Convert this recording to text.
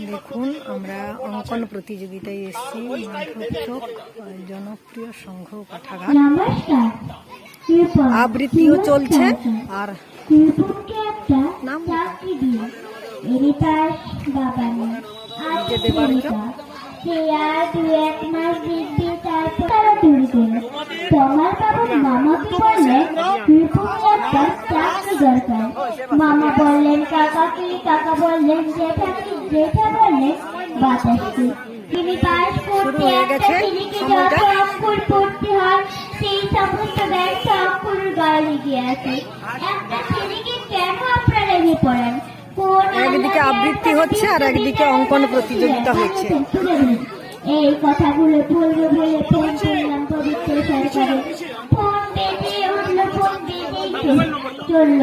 দেখুন, আমরা অঙ্কন প্রতিযোগিতায় এসেছি মাধবচক জনপ্রিয় সংঘ পাঠাগার। আবৃত্তিও চলছে আর নাম মামা বললেন কাকাকে, কাকা বললেন জেঠা বললেন বাতাসকে। তিনি পাশ করতে একটা ছেলেকে যত অক্ষর পড়তে হয় সেই সমস্ত ব্যর্থ অক্ষর গায়ে লেগে আছে। একটা ছেলেকে কেন আপনারা লেগে পড়েন? একদিকে আবৃত্তি হচ্ছে আর একদিকে অঙ্কন প্রতিযোগিতা হচ্ছে। এই কথাগুলো বলবো বলে ফোন করলাম পবিত্র সরকারে। ফোন বেজে উঠলো, ফোন বেজেই চললো।